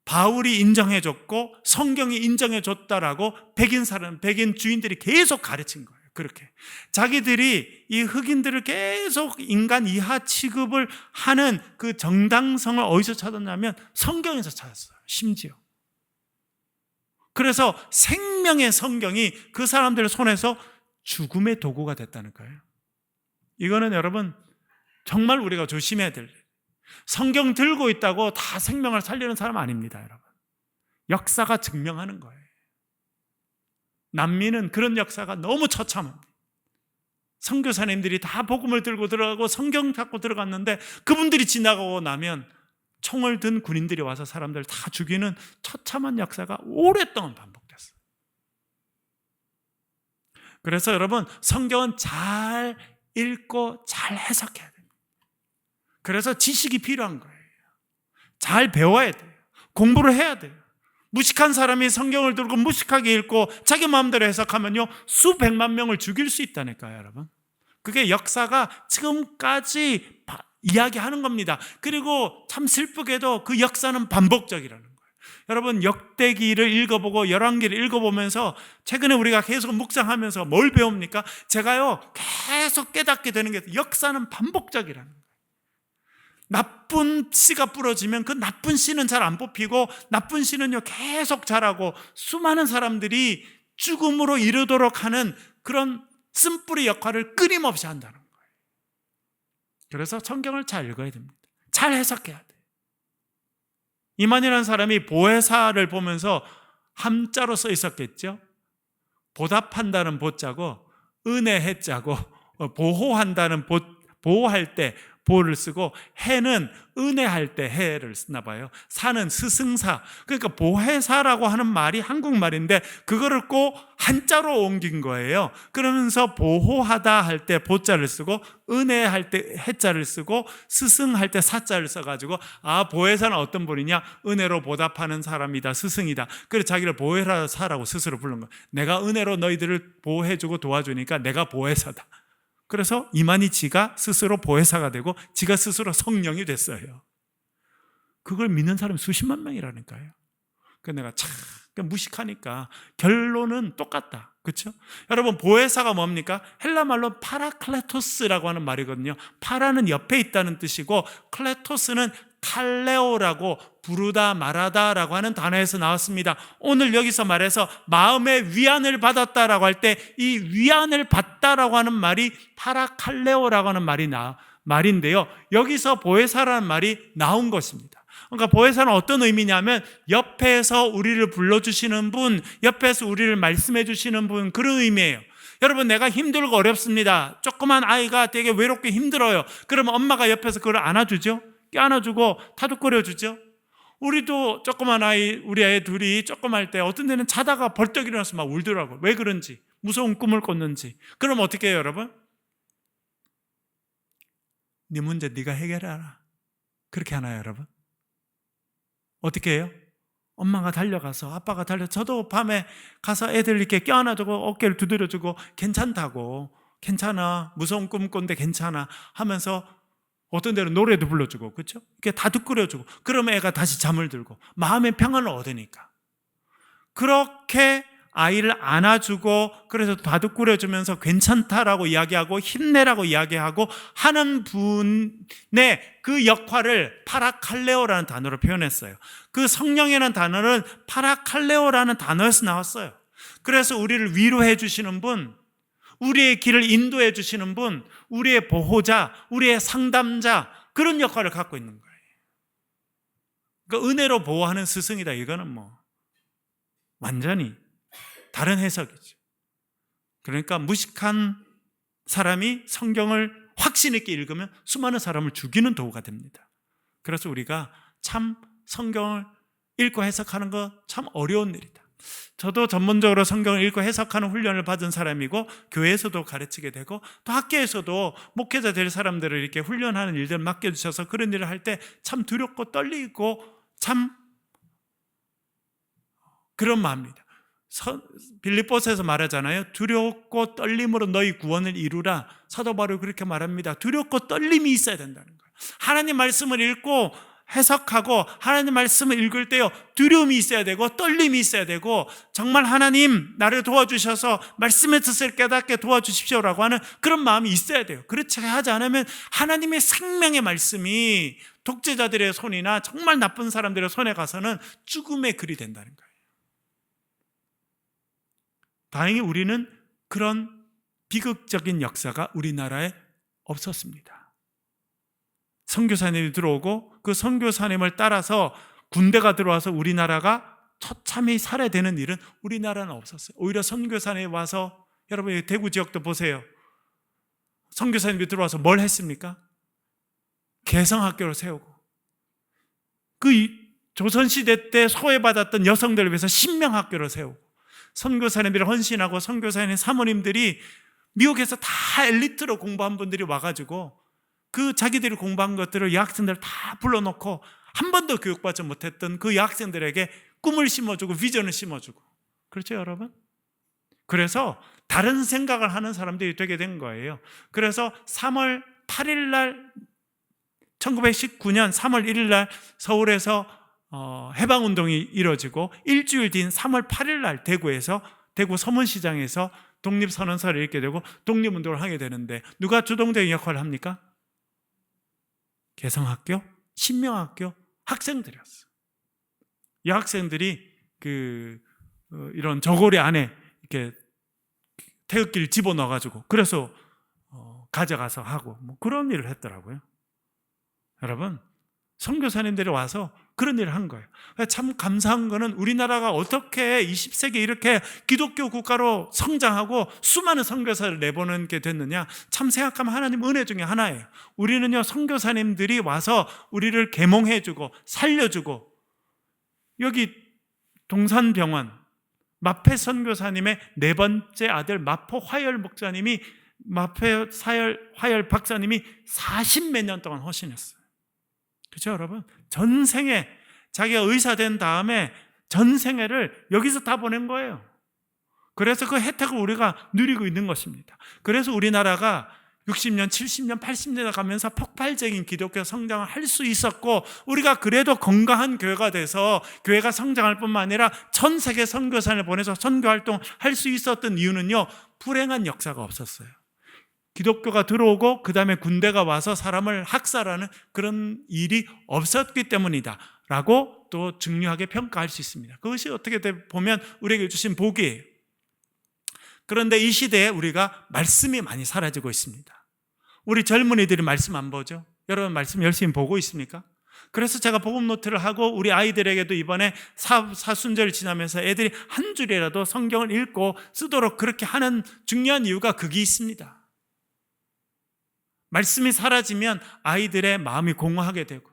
바울이 인정해줬고 성경이 인정해줬다라고 백인 주인들이 계속 가르친 거예요. 그렇게 자기들이 이 흑인들을 계속 인간 이하 취급을 하는 그 정당성을 어디서 찾았냐면 성경에서 찾았어요. 심지어 그래서 생명의 성경이 그 사람들의 손에서 죽음의 도구가 됐다는 거예요. 이거는 여러분 정말 우리가 조심해야 될 일이에요. 성경 들고 있다고 다 생명을 살리는 사람 아닙니다, 여러분. 역사가 증명하는 거예요. 남미는 그런 역사가 너무 처참합니다. 선교사님들이 다 복음을 들고 들어가고 성경 갖고 들어갔는데 그분들이 지나가고 나면 총을 든 군인들이 와서 사람들 다 죽이는 처참한 역사가 오랫동안 반복됐어요. 그래서 여러분 성경은 잘 읽고 잘 해석해야 됩니다. 그래서 지식이 필요한 거예요. 잘 배워야 돼요. 공부를 해야 돼요. 무식한 사람이 성경을 들고 무식하게 읽고 자기 마음대로 해석하면요, 수백만 명을 죽일 수 있다니까요, 여러분. 그게 역사가 지금까지 이야기하는 겁니다. 그리고 참 슬프게도 그 역사는 반복적이라는 거예요. 여러분, 역대기를 읽어보고 열왕기를 읽어보면서 최근에 우리가 계속 묵상하면서 뭘 배웁니까? 제가요, 계속 깨닫게 되는 게 역사는 반복적이라는 거예요. 나쁜 씨가 뿌려지면 그 나쁜 씨는 잘 안 뽑히고 나쁜 씨는요 계속 자라고 수많은 사람들이 죽음으로 이르도록 하는 그런 쓴뿌리 역할을 끊임없이 한다는 거예요. 그래서 성경을 잘 읽어야 됩니다. 잘 해석해야 돼요. 이만희라는 사람이 보혜사를 보면서 함자로 써 있었겠죠. 보답한다는 보자고 은혜해자고 보호한다는 보호할 때 보를 쓰고 해는 은혜할 때 해를 쓰나 봐요. 사는 스승사, 그러니까 보혜사라고 하는 말이 한국말인데 그거를 꼭 한자로 옮긴 거예요. 그러면서 보호하다 할 때 보자를 쓰고 은혜할 때 해자를 쓰고 스승할 때 사자를 써가지고 보혜사는 어떤 분이냐, 은혜로 보답하는 사람이다, 스승이다. 그래서 자기를 보혜사라고 스스로 부른 거예요. 내가 은혜로 너희들을 보호해주고 도와주니까 내가 보혜사다. 그래서 이만희 지가 스스로 보혜사가 되고 지가 스스로 성령이 됐어요. 그걸 믿는 사람이 수십만 명이라니까요. 그래서 내가 참 무식하니까 결론은 똑같다. 그렇죠? 여러분, 보혜사가 뭡니까? 헬라 말로 파라클레토스라고 하는 말이거든요. 파라는 옆에 있다는 뜻이고 클레토스는 칼레오라고 부르다 말하다라고 하는 단어에서 나왔습니다. 오늘 여기서 말해서 마음의 위안을 받았다라고 할 때 이 위안을 받다라고 하는 말이 파라칼레오라고 하는 말인데요. 여기서 보혜사라는 말이 나온 것입니다. 그러니까 보혜사는 어떤 의미냐면 옆에서 우리를 불러주시는 분, 옆에서 우리를 말씀해 주시는 분, 그런 의미예요. 여러분, 내가 힘들고 어렵습니다. 조그만 아이가 되게 외롭게 힘들어요. 그러면 엄마가 옆에서 그걸 안아주죠. 껴안아주고 타둑거려주죠. 우리도 조그만 아이, 우리 애 둘이 조그만 때 어떤 데는 자다가 벌떡 일어나서 막 울더라고요. 왜 그런지, 무서운 꿈을 꿨는지. 그럼 어떻게 해요, 여러분? 네 문제 네가 해결해라. 그렇게 하나요, 여러분? 어떻게 해요? 엄마가 달려가서, 아빠가 저도 밤에 가서 애들 이렇게 껴안아주고 어깨를 두드려주고 괜찮다고, 괜찮아, 무서운 꿈 꿨는데 괜찮아 하면서 어떤 데는 노래도 불러주고, 그렇죠? 이렇게 다독거려주고, 그러면 애가 다시 잠을 들고 마음의 평안을 얻으니까. 그렇게 아이를 안아주고 그래서 다독거려주면서 괜찮다라고 이야기하고 힘내라고 이야기하고 하는 분의 그 역할을 파라칼레오라는 단어로 표현했어요. 그 성령이라는 단어는 파라칼레오라는 단어에서 나왔어요. 그래서 우리를 위로해 주시는 분, 우리의 길을 인도해 주시는 분, 우리의 보호자, 우리의 상담자, 그런 역할을 갖고 있는 거예요. 그러니까 은혜로 보호하는 스승이다, 이거는 뭐 완전히 다른 해석이죠. 그러니까 무식한 사람이 성경을 확신 있게 읽으면 수많은 사람을 죽이는 도구가 됩니다. 그래서 우리가 참 성경을 읽고 해석하는 거 참 어려운 일이다. 저도 전문적으로 성경을 읽고 해석하는 훈련을 받은 사람이고 교회에서도 가르치게 되고 또 학교에서도 목회자 될 사람들을 이렇게 훈련하는 일들을 맡겨주셔서 그런 일을 할 때 참 두렵고 떨리고 참 그런 마음입니다. 빌립보서에서 말하잖아요. 두렵고 떨림으로 너희 구원을 이루라. 사도 바울이 그렇게 말합니다. 두렵고 떨림이 있어야 된다는 거예요. 하나님 말씀을 읽고 해석하고 하나님 말씀을 읽을 때요, 두려움이 있어야 되고 떨림이 있어야 되고 정말 하나님 나를 도와주셔서 말씀의 뜻을 깨닫게 도와주십시오라고 하는 그런 마음이 있어야 돼요. 그렇지 하지 않으면 하나님의 생명의 말씀이 독재자들의 손이나 정말 나쁜 사람들의 손에 가서는 죽음의 글이 된다는 거예요. 다행히 우리는 그런 비극적인 역사가 우리나라에 없었습니다. 선교사님이 들어오고 그 선교사님을 따라서 군대가 들어와서 우리나라가 처참히 살해되는 일은 우리나라는 없었어요. 오히려 선교사님이 와서, 여러분 대구 지역도 보세요. 선교사님이 들어와서 뭘 했습니까? 개성학교를 세우고 그 조선시대 때 소외받았던 여성들을 위해서 신명학교를 세우고 선교사님들이 헌신하고 선교사님 사모님들이 미국에서 다 엘리트로 공부한 분들이 와가지고 그 자기들이 공부한 것들을 여학생들 다 불러놓고 한 번도 교육받지 못했던 그 여학생들에게 꿈을 심어주고 비전을 심어주고. 그렇죠, 여러분? 그래서 다른 생각을 하는 사람들이 되게 된 거예요. 그래서 3월 8일 날 1919년 3월 1일 날 서울에서 해방운동이 이뤄지고 일주일 뒤인 3월 8일 날 대구에서 대구 서문시장에서 독립선언서를 읽게 되고 독립운동을 하게 되는데 누가 주동적인 역할을 합니까? 개성학교, 신명학교 학생들이었어요. 이 학생들이 이런 저고리 안에 이렇게 태극기를 집어넣어가지고 그래서 가져가서 하고 뭐 그런 일을 했더라고요. 여러분, 선교사님들이 와서 그런 일을 한 거예요. 참 감사한 거는 우리나라가 어떻게 20세기에 이렇게 기독교 국가로 성장하고 수많은 선교사를 내보는 게 됐느냐. 참 생각하면 하나님 은혜 중에 하나예요. 우리는요, 선교사님들이 와서 우리를 계몽해주고 살려주고, 여기 동산병원 마페 선교사님의 네 번째 아들 마포 화열 목사님이, 마페 화열 박사님이 40몇 년 동안 헌신했어요. 그렇죠, 여러분? 전생에 자기가 의사 된 다음에 전생애를 여기서 다 보낸 거예요. 그래서 그 혜택을 우리가 누리고 있는 것입니다. 그래서 우리나라가 60년, 70년, 80년에 가면서 폭발적인 기독교 성장을 할 수 있었고, 우리가 그래도 건강한 교회가 돼서 교회가 성장할 뿐만 아니라 전 세계 선교사를 보내서 선교활동을 할 수 있었던 이유는요, 불행한 역사가 없었어요. 기독교가 들어오고 그 다음에 군대가 와서 사람을 학살하는 그런 일이 없었기 때문이다 라고 또 중요하게 평가할 수 있습니다. 그것이 어떻게 보면 우리에게 주신 복이에요. 그런데 이 시대에 우리가 말씀이 많이 사라지고 있습니다. 우리 젊은이들이 말씀 안 보죠? 여러분 말씀 열심히 보고 있습니까? 그래서 제가 복음 노트를 하고 우리 아이들에게도 이번에 사순절을 지나면서 애들이 한 줄이라도 성경을 읽고 쓰도록 그렇게 하는 중요한 이유가 그게 있습니다. 말씀이 사라지면 아이들의 마음이 공허하게 되고,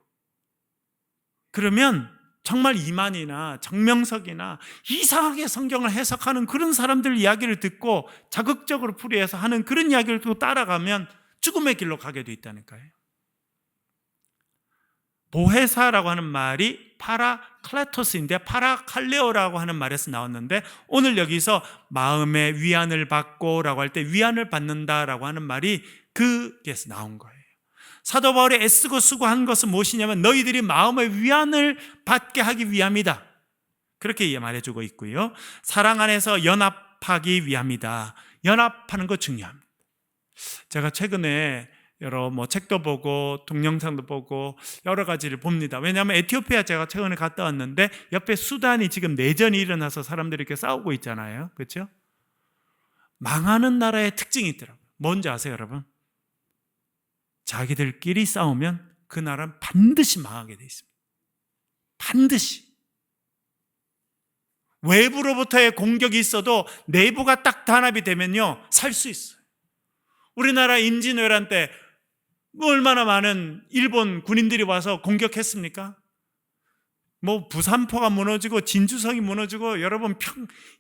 그러면 정말 이만이나 정명석이나 이상하게 성경을 해석하는 그런 사람들 이야기를 듣고 자극적으로 풀이해서 하는 그런 이야기를 또 따라가면 죽음의 길로 가게 돼 있다니까요. 보혜사라고 하는 말이 파라클레토스인데 파라칼레오라고 하는 말에서 나왔는데, 오늘 여기서 마음의 위안을 받고 라고 할 때 위안을 받는다라고 하는 말이 그게서 나온 거예요. 사도 바울이 애쓰고 수고한 것은 무엇이냐면 너희들이 마음의 위안을 받게 하기 위함이다, 그렇게 말해주고 있고요. 사랑 안에서 연합하기 위함이다. 연합하는 거 중요합니다. 제가 최근에 여러 책도 보고 동영상도 보고 여러 가지를 봅니다. 왜냐하면 에티오피아 제가 최근에 갔다 왔는데 옆에 수단이 지금 내전이 일어나서 사람들이 이렇게 싸우고 있잖아요. 그렇죠? 망하는 나라의 특징이 있더라고요. 뭔지 아세요, 여러분? 자기들끼리 싸우면 그 나라는 반드시 망하게 돼 있습니다. 반드시. 외부로부터의 공격이 있어도 내부가 딱 단합이 되면요, 살 수 있어요. 우리나라 임진왜란 때 얼마나 많은 일본 군인들이 와서 공격했습니까? 부산포가 무너지고 진주성이 무너지고, 여러분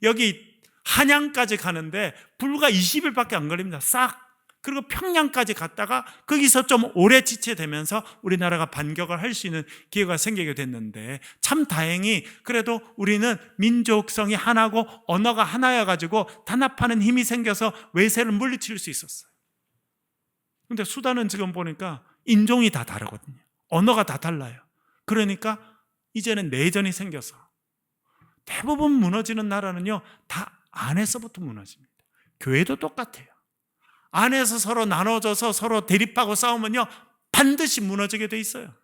여기 한양까지 가는데 불과 20일밖에 안 걸립니다. 싹. 그리고 평양까지 갔다가 거기서 좀 오래 지체되면서 우리나라가 반격을 할 수 있는 기회가 생기게 됐는데, 참 다행히 그래도 우리는 민족성이 하나고 언어가 하나여가지고 단합하는 힘이 생겨서 외세를 물리칠 수 있었어요. 근데 수단은 지금 보니까 인종이 다 다르거든요. 언어가 다 달라요. 그러니까 이제는 내전이 생겨서 대부분 무너지는 나라는요, 다 안에서부터 무너집니다. 교회도 똑같아요. 안에서 서로 나눠져서 서로 대립하고 싸우면요, 반드시 무너지게 돼 있어요.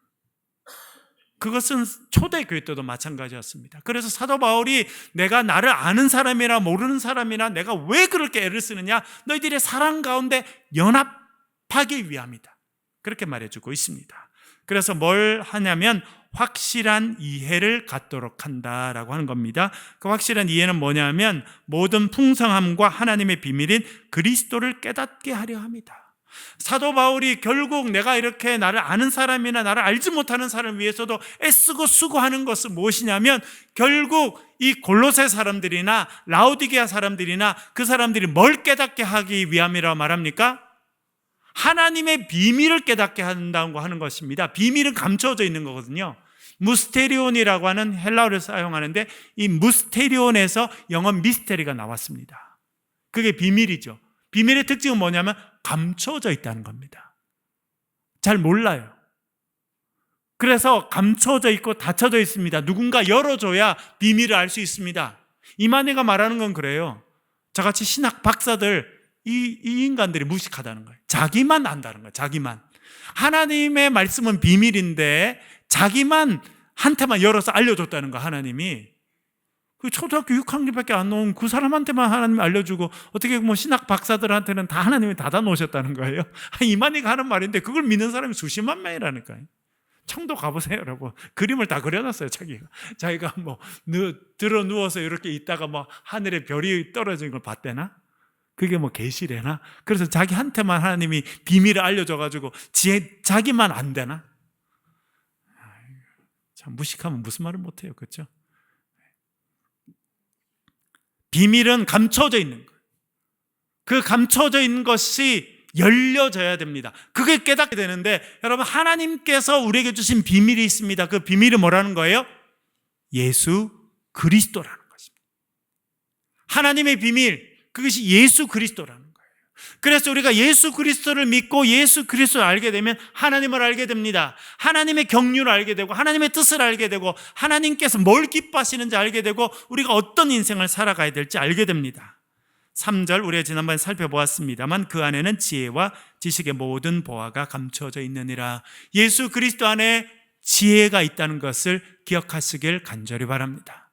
그것은 초대교회 때도 마찬가지였습니다. 그래서 사도 바울이 내가 나를 아는 사람이나 모르는 사람이나 내가 왜 그렇게 애를 쓰느냐, 너희들의 사랑 가운데 연합하기 위함이다, 그렇게 말해주고 있습니다. 그래서 뭘 하냐면 확실한 이해를 갖도록 한다라고 하는 겁니다. 그 확실한 이해는 뭐냐면 모든 풍성함과 하나님의 비밀인 그리스도를 깨닫게 하려 합니다. 사도 바울이 결국 내가 이렇게 나를 아는 사람이나 나를 알지 못하는 사람을 위해서도 애쓰고 수고하는 것은 무엇이냐면, 결국 이 골로새 사람들이나 라오디게아 사람들이나 그 사람들이 뭘 깨닫게 하기 위함이라고 말합니까? 하나님의 비밀을 깨닫게 한다고 하는 것입니다. 비밀은 감춰져 있는 거거든요. 무스테리온이라고 하는 헬라어를 사용하는데 이 무스테리온에서 영어 미스테리가 나왔습니다. 그게 비밀이죠. 비밀의 특징은 뭐냐면 감춰져 있다는 겁니다. 잘 몰라요. 그래서 감춰져 있고 닫혀져 있습니다. 누군가 열어줘야 비밀을 알 수 있습니다. 이만희가 말하는 건 그래요. 저같이 신학 박사들, 이 인간들이 무식하다는 거예요. 자기만 안다는 거예요. 자기만. 하나님의 말씀은 비밀인데 자기만 한테만 열어서 알려줬다는 거. 하나님이 그 초등학교 6학년밖에 안 나온 그 사람한테만 하나님이 알려주고 어떻게 뭐 신학 박사들한테는 다 하나님이 닫아 놓으셨다는 거예요. 이만희가 하는 말인데 그걸 믿는 사람이 수십만 명이라니까요. 청도 가보세요, 여러분. 그림을 다 그려놨어요. 자기가 뭐 들어 누워서 이렇게 있다가 뭐 하늘에 별이 떨어지는 걸 봤대나? 그게 뭐 계시래나? 그래서 자기한테만 하나님이 비밀을 알려줘가지고 자기만 안 되나? 참 무식하면 무슨 말을 못해요, 그렇죠? 비밀은 감춰져 있는 거예요. 그 감춰져 있는 것이 열려져야 됩니다. 그게 깨닫게 되는데 여러분, 하나님께서 우리에게 주신 비밀이 있습니다. 그 비밀이 뭐라는 거예요? 예수 그리스도라는 것입니다. 하나님의 비밀, 그것이 예수 그리스도라는 거예요. 그래서 우리가 예수 그리스도를 믿고 예수 그리스도를 알게 되면 하나님을 알게 됩니다. 하나님의 경륜을 알게 되고 하나님의 뜻을 알게 되고 하나님께서 뭘 기뻐하시는지 알게 되고 우리가 어떤 인생을 살아가야 될지 알게 됩니다. 3절 우리가 지난번에 살펴보았습니다만 그 안에는 지혜와 지식의 모든 보화가 감춰져 있느니라. 예수 그리스도 안에 지혜가 있다는 것을 기억하시길 간절히 바랍니다.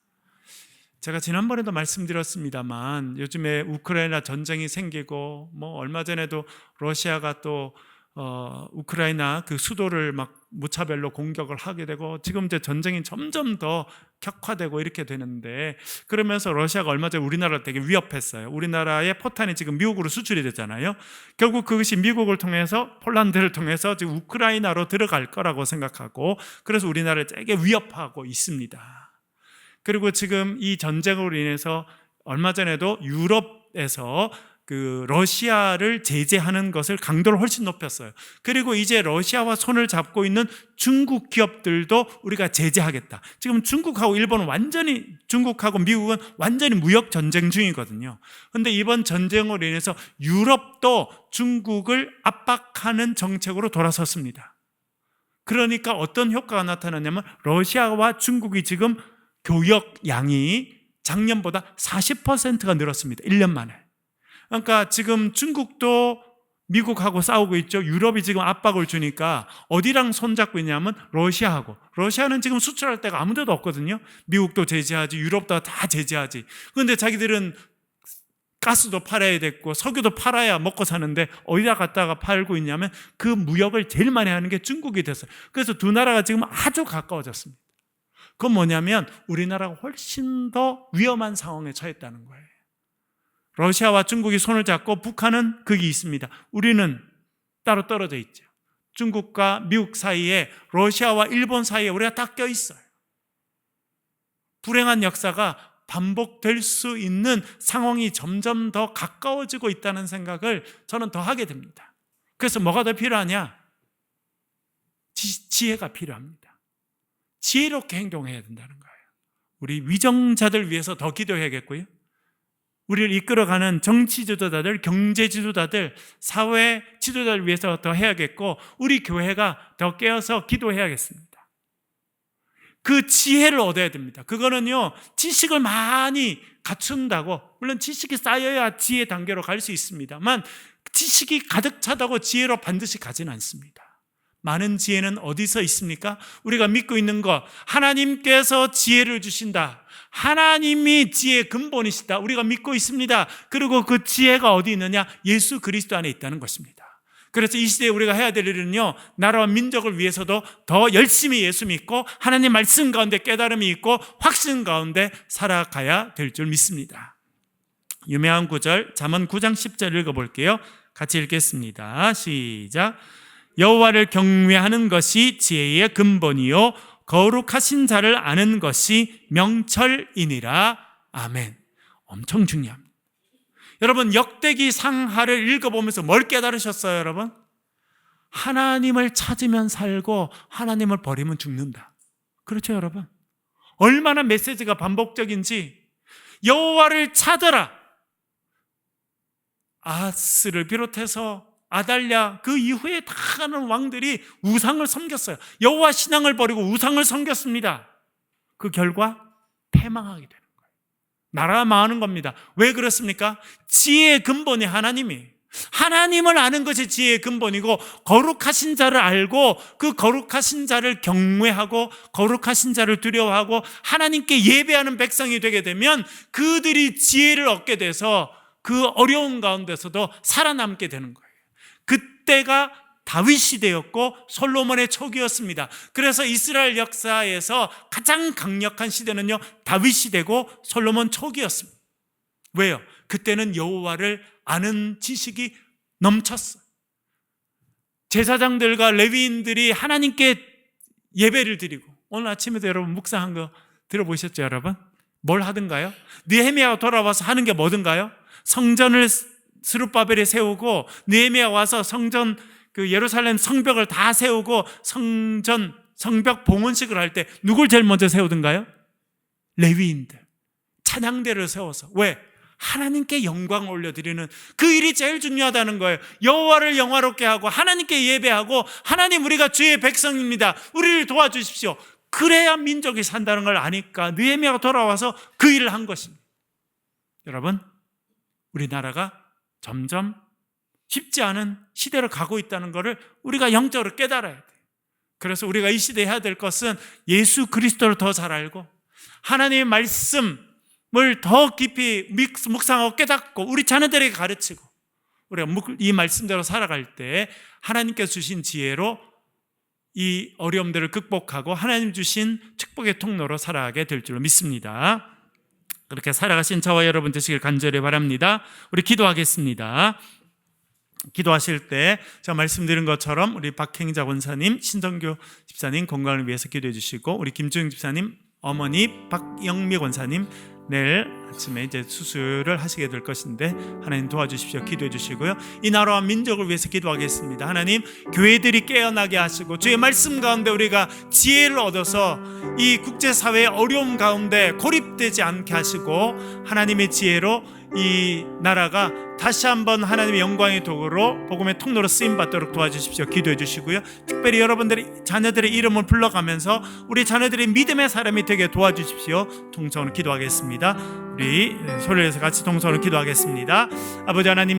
제가 지난번에도 말씀드렸습니다만 요즘에 우크라이나 전쟁이 생기고 뭐 얼마 전에도 러시아가 또 우크라이나 그 수도를 막 무차별로 공격을 하게 되고 지금 이제 전쟁이 점점 더 격화되고 이렇게 되는데, 그러면서 러시아가 얼마 전에 우리나라를 되게 위협했어요. 우리나라의 포탄이 지금 미국으로 수출이 됐잖아요. 결국 그것이 미국을 통해서 폴란드를 통해서 지금 우크라이나로 들어갈 거라고 생각하고 그래서 우리나라를 되게 위협하고 있습니다. 그리고 지금 이 전쟁으로 인해서 얼마 전에도 유럽에서 그 러시아를 제재하는 것을 강도를 훨씬 높였어요. 그리고 이제 러시아와 손을 잡고 있는 중국 기업들도 우리가 제재하겠다. 지금 중국하고 일본은 중국하고 미국은 완전히 무역 전쟁 중이거든요. 그런데 이번 전쟁으로 인해서 유럽도 중국을 압박하는 정책으로 돌아섰습니다. 그러니까 어떤 효과가 나타나냐면 러시아와 중국이 지금 교역 양이 작년보다 40%가 늘었습니다. 1년 만에. 그러니까 지금 중국도 미국하고 싸우고 있죠. 유럽이 지금 압박을 주니까 어디랑 손잡고 있냐면 러시아하고. 러시아는 지금 수출할 데가 아무 데도 없거든요. 미국도 제재하지, 유럽도 다 제재하지. 그런데 자기들은 가스도 팔아야 됐고 석유도 팔아야 먹고 사는데 어디다 갖다가 팔고 있냐면 그 무역을 제일 많이 하는 게 중국이 됐어요. 그래서 두 나라가 지금 아주 가까워졌습니다. 그건 뭐냐면 우리나라가 훨씬 더 위험한 상황에 처했다는 거예요. 러시아와 중국이 손을 잡고 북한은 거기 있습니다. 우리는 따로 떨어져 있죠. 중국과 미국 사이에, 러시아와 일본 사이에 우리가 딱 껴있어요. 불행한 역사가 반복될 수 있는 상황이 점점 더 가까워지고 있다는 생각을 저는 더 하게 됩니다. 그래서 뭐가 더 필요하냐? 지혜가 필요합니다. 지혜롭게 행동해야 된다는 거예요. 우리 위정자들 위해서 더 기도해야겠고요. 우리를 이끌어가는 정치 지도자들, 경제 지도자들, 사회 지도자를 위해서 더 해야겠고 우리 교회가 더 깨어서 기도해야겠습니다. 그 지혜를 얻어야 됩니다. 그거는요, 지식을 많이 갖춘다고, 물론 지식이 쌓여야 지혜 단계로 갈 수 있습니다만 지식이 가득 차다고 지혜로 반드시 가지는 않습니다. 많은 지혜는 어디서 있습니까? 우리가 믿고 있는 것, 하나님께서 지혜를 주신다. 하나님이 지혜의 근본이시다. 우리가 믿고 있습니다. 그리고 그 지혜가 어디 있느냐? 예수 그리스도 안에 있다는 것입니다. 그래서 이 시대에 우리가 해야 될 일은요, 나라와 민족을 위해서도 더 열심히 예수 믿고 하나님 말씀 가운데 깨달음이 있고 확신 가운데 살아가야 될 줄 믿습니다. 유명한 구절, 잠언 9장 10절 읽어볼게요. 같이 읽겠습니다. 시작. 여호와를 경외하는 것이 지혜의 근본이요 거룩하신 자를 아는 것이 명철이니라. 아멘. 엄청 중요합니다. 여러분, 역대기 상하를 읽어보면서 뭘 깨달으셨어요, 여러분? 하나님을 찾으면 살고 하나님을 버리면 죽는다. 그렇죠, 여러분? 얼마나 메시지가 반복적인지. 여호와를 찾아라. 아하스를 비롯해서 아달랴 그 이후에 다 가는 왕들이 우상을 섬겼어요. 여호와 신앙을 버리고 우상을 섬겼습니다. 그 결과 패망하게 되는 거예요. 나라가 망하는 겁니다. 왜 그렇습니까? 지혜의 근본이 하나님을 아는 것이 지혜의 근본이고, 거룩하신 자를 알고 그 거룩하신 자를 경외하고 거룩하신 자를 두려워하고 하나님께 예배하는 백성이 되게 되면 그들이 지혜를 얻게 돼서 그 어려운 가운데서도 살아남게 되는 거예요. 그때가 다윗 시대였고 솔로몬의 초기였습니다. 그래서 이스라엘 역사에서 가장 강력한 시대는요, 다윗 시대고 솔로몬 초기였습니다. 왜요? 그때는 여호와를 아는 지식이 넘쳤어요. 제사장들과 레위인들이 하나님께 예배를 드리고, 오늘 아침에도 여러분 묵상한 거 들어보셨죠, 여러분? 뭘 하던가요? 느헤미야가 돌아와서 하는 게 뭐든가요? 성전을 스룹바벨에 세우고, 느헤미야 와서 성전 그 예루살렘 성벽을 다 세우고 성벽 봉헌식을 할 때 누굴 제일 먼저 세우던가요? 레위인들, 찬양대를 세워서. 왜? 하나님께 영광을 올려드리는 그 일이 제일 중요하다는 거예요. 여호와를 영화롭게 하고 하나님께 예배하고, 하나님 우리가 주의 백성입니다, 우리를 도와주십시오, 그래야 민족이 산다는 걸 아니까 느헤미야가 돌아와서 그 일을 한 것입니다. 여러분, 우리나라가 점점 쉽지 않은 시대로 가고 있다는 것을 우리가 영적으로 깨달아야 돼요. 그래서 우리가 이 시대에 해야 될 것은 예수 그리스도를 더 잘 알고 하나님의 말씀을 더 깊이 묵상하고 깨닫고 우리 자녀들에게 가르치고, 우리가 이 말씀대로 살아갈 때 하나님께서 주신 지혜로 이 어려움들을 극복하고 하나님 주신 축복의 통로로 살아가게 될 줄로 믿습니다. 그렇게 살아가신 저와 여러분 되시길 간절히 바랍니다. 우리 기도하겠습니다. 기도하실 때 제가 말씀드린 것처럼 우리 박행자 권사님, 신정교 집사님 건강을 위해서 기도해 주시고, 우리 김주영 집사님 어머니 박영미 권사님 내일 아침에 이제 수술을 하시게 될 것인데 하나님 도와주십시오. 기도해 주시고요. 이 나라와 민족을 위해서 기도하겠습니다. 하나님, 교회들이 깨어나게 하시고 주의 말씀 가운데 우리가 지혜를 얻어서 이 국제사회의 어려움 가운데 고립되지 않게 하시고, 하나님의 지혜로 이 나라가 다시 한번 하나님의 영광의 도구로 복음의 통로로 쓰임받도록 도와주십시오. 기도해 주시고요. 특별히 여러분들이 자녀들의 이름을 불러가면서 우리 자녀들이 믿음의 사람이 되게 도와주십시오. 동성으로 기도하겠습니다. 우리 소리에서 같이 동성으로 기도하겠습니다. 아버지 하나님,